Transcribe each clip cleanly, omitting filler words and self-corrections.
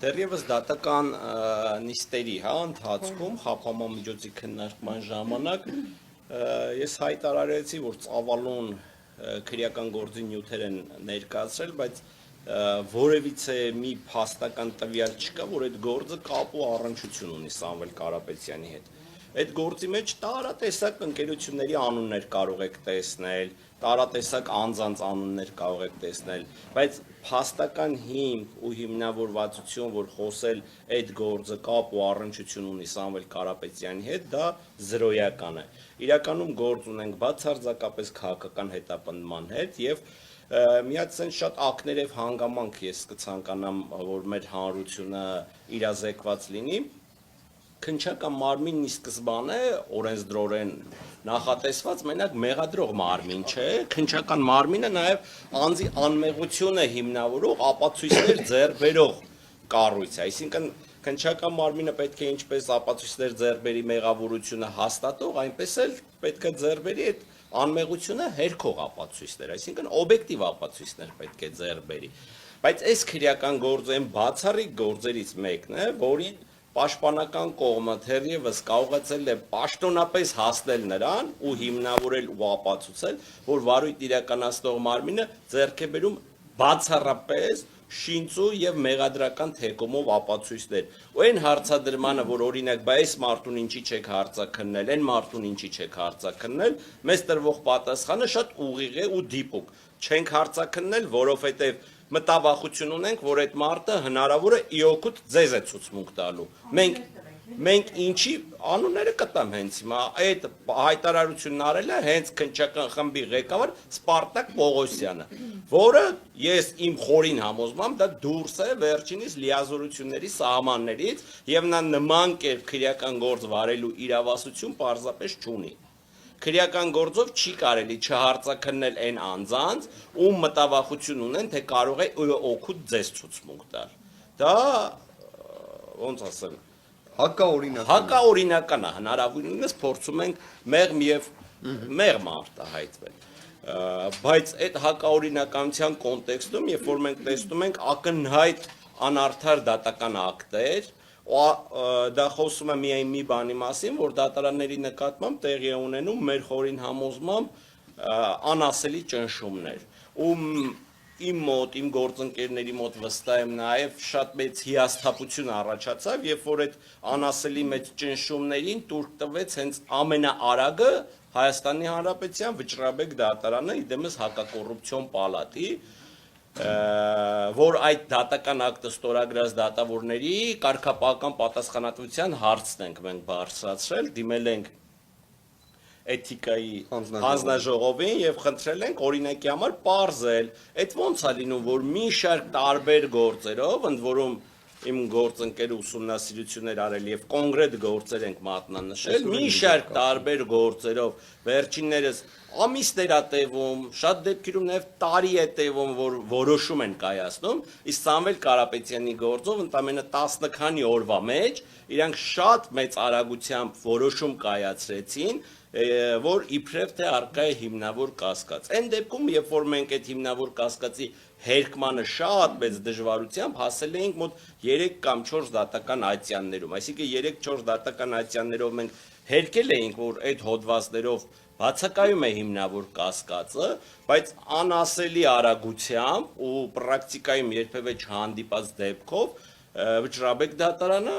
Դեռևս դատական նիստերի ընթացքում խափամամիջոցի քննարկման ժամանակ ես հայտարարեցի, որ ծավալուն քրեական գործի նյութեր են ներկայացրել, բայց որևիցե մի փաստական տվյալ չկա, որ այդ գործը կապ ու առնչություն ունի Սամվել Կարապետյանի հետ։ Այդ գործի մեջ տարատեսակ ընկերությունների անուններ կարող եք տեսնել, տարատեսակ անձանց անուններ կարող եք տեսնել, բայց փաստական հիմք ու հիմնավորվածություն, որ խոսել այդ գործը կապ ու առնչություն ունի Սամվել Կարապետյանի հետ, դա զրոյական է։ Իրականում գործ ունենք բացարձակապես քաղաքական հետապնդման հետ եւ մի հատ sense շատ ակներև հանգամանք ես կցանկանամ, որ մեր հանրությունը իրազեկված լինի։ Քննչական մարմինն ի սկզբանե օրենսդրորեն նախատեսված մենակ մեղադրող մարմին չէ, քննչական մարմինը նաև անձի անմեղությունը հիմնավորող ապացույցներ ձեռք բերող կառույց է, այսինքն քննչական մարմինը պետք է ինչպես ապացույցներ ձեռք բերի մեղավորությունը հաստատող, այնպես էլ պետք է ձեռք բերի այդ անմեղությունը հերքող ապացույցներ, այսինքն օբյեկտիվ ապացույցներ պետք է ձեռք բերի, բայց այս քրեական գործը այն բացառիկ գործերից մեկն է, որին Պաշտպանական կողմը թերևս կարողացել է պաշտոնապես հասնել նրան ու հիմնավորել ու ապացուցել, որ վարույթ իրականացնող մարմինը ձեռք է բերում բացառապես շինծու եւ մեղադրական թեկումով ապացույցներ։ Ու այն հարցադրմանը, որ օրինակ բա այս մարդուն ինչի չեք հարցաքննել, այն մարդուն ինչի չեք հարցաքննել, մեզ տրվող պատասխանը շատ ուղիղ է ու դիպուկ։ Չենք հարցաքննել, որովհետեւ մտավախություն ունենք, որ այդ մարդը հնարավոր է իօգուտ ձեզ է ցուցմունք տալու։ Մենք ինչի անունները կտամ հենց հիմա այդ հայտարարությունն արել է հենց քննչական խմբի ղեկավար Սպարտակ Պողոսյանը, որը ես իմ խորին համոզմամբ դա դուրս է վերջինիս լիազորությունների սահմաններից եւ նա նման կերպ քրեական գործ վարելու իրավասություն պարզապես չունի։ Քրեական գործով չի կարելի չհարցաքննել այն անձանց, ում մտավախություն ունեն, թե կարող է օգուտ ձեզ ցուցմունք տալ։ Դա ոնց ասեմ, հակաօրինական է, հնարավորինս փորձում ենք մեղմ արտահայտվել։ Բայց այդ հակաօրինականության կոնտեքստում, երբ որ մենք տեսնում ենք ակնհայտ անարդար դատական ակտեր, դա խոսում է միայն մի բանի մասին, որ դատարանների նկատմամբ տեղի է ունենում մեր խորին համոզմամբ անասելի ճնշումներ, իմ մոտ, իմ գործընկերների մոտ վստահ եմ նաև շատ մեծ հիասթափություն առաջացավ, երբ որ այդ անասելի մեծ ճնշումներին տուրք տվեց հենց ամենաարագը Հայաստանի Հանրապետության Վճռաբեկ դատարանը, իդեմս հակակոռուպցիոն պալատի, որ այդ դատական ակտը ստորագրած դատավորների կարգապահական պատասխանատվության հարցն ենք մենք բարձրացրել, դիմել ենք էթիկայի հանձնաժողովին եւ խնդրել ենք օրինակի համար պարզել, այդ ոնց է լինում, որ մի շարք տարբեր գործերով, ընդ որում իմ գործընկերը ուսումնասիրություններ արել եւ կոնկրետ գործեր ենք մատնանշել, մի շարք տարբեր գործերով վերջիններս ամիսներ է տևում, շատ դեպքերում նաև տարի է տևում, որ որոշում են կայացնում, իսկ Սամվել Կարապետյանի գործով ընդամենը 10 քանի օրվա մեջ իրանք շատ մեծ արագությամբ որոշում կայացրեցին, որ իբրև թե առկա է հիմնավոր կասկած։ Այն դեպքում, երբ որ մենք այդ հիմնավոր կասկածի հերկմանը շատ մեծ դժվարությամբ հասել էինք մոտ 3 կամ 4 դատական այցյաններում, այսինքն 3-4 դատական այցյաններով մենք հերկել էինք, որ այդ հոդվածներով բացակայում է հիմնավոր կասկածը, բայց անասելի արագությամբ ու պրակտիկայում երբևէ չհանդիպած դեպքով Վճռաբեկ դատարանը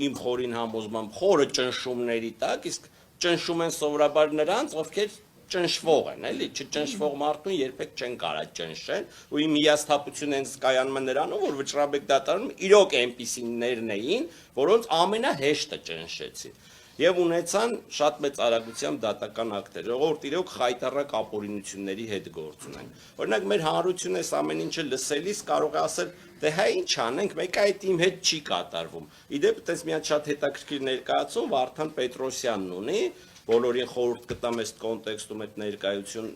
իմ խորին համոզմամբ խորը ճնշումների տակ, իսկ ճնշում են սովորաբար նրանց, ովքեր ճնշվող են, էլի, չճնշվող մարդուն երբեք չեն կարա ճնշեն, ու իմ հիասթափությունը հենց կայանում է նրանով, որ Վճռաբեկ դատարանում իրոք այնպիսիներն էին, որոնց ամենահեշտը ճնշեցին։ Եվ ունեցան շատ մեծ արագությամբ դատական ակտեր, ժողովուրդ իրոք խայտառակ ապօրինությունների հետ գործ ունենք։ Օրինակ մեր հանրությունը այս ամեն ինչը լսելիս կարող է ասել, դե հա ինչ անենք, մեկը այդ իմ հետ չի կատարվում։ Իդեպ այդպես մի հատ շատ հետաքրքիր ներկայացում Վարդան Պետրոսյանն ունի, բոլորին խորհուրդ կտամ այս կոնտեքստում այդ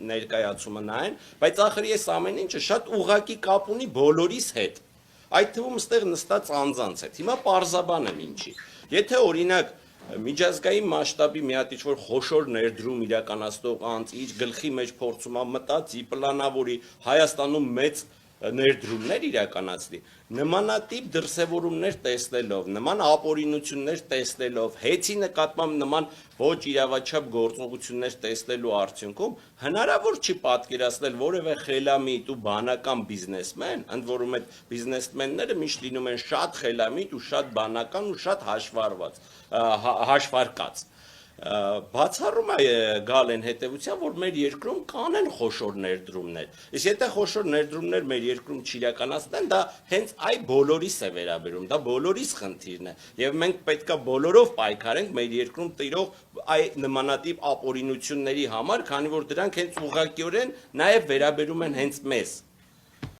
ներկայացումը նայեն, բայց ախր ես ամեն ինչը շատ ուղղակի կապ ունի բոլորիս հետ։ Այդ թվում ստեղ նստած անձանց հետ։ Հիմա պարզաբան եմ ինչի։ Եթե օրինակ միջազգային մասշտաբի մի հատ ինչ-որ խոշոր ներդրում իրականացնող անձ իր գլխի մեջ փորձում է մտածի, պլանավորի, Հայաստանում մեծ ներդրումներ իրականացնի, նմանատիպ դրսևորումներ տեսնելով, նման ապօրինություններ տեսնելով, հեծի նկատմամբ նման ոչ իրավաչափ գործողություններ տեսնելու արդյունքում հնարավոր չի պատկերացնել որևէ խելամիտ ու բանական բիզնեսմեն, ընդ որում այդ բիզնեսմենները միշտ լինում են շատ խելամիտ ու շատ բանական ու շատ հաշվարկած բացառում է գալ են հետևության, որ մեր երկրում կանեն խոշոր ներդրումներ։ Իսկ եթե խոշոր ներդրումներ մեր երկրում չիրականացնեն, դա հենց այ բոլորիս է վերաբերում, դա բոլորիս խնդիրն է։ Եվ մենք պետքա բոլորով պայքարենք մեր երկրում տիրող այ նմանատիպ ապօրինությունների համար, քանի որ դրանք հենց ուղղակիորեն նաև վերաբերում են հենց մեզ։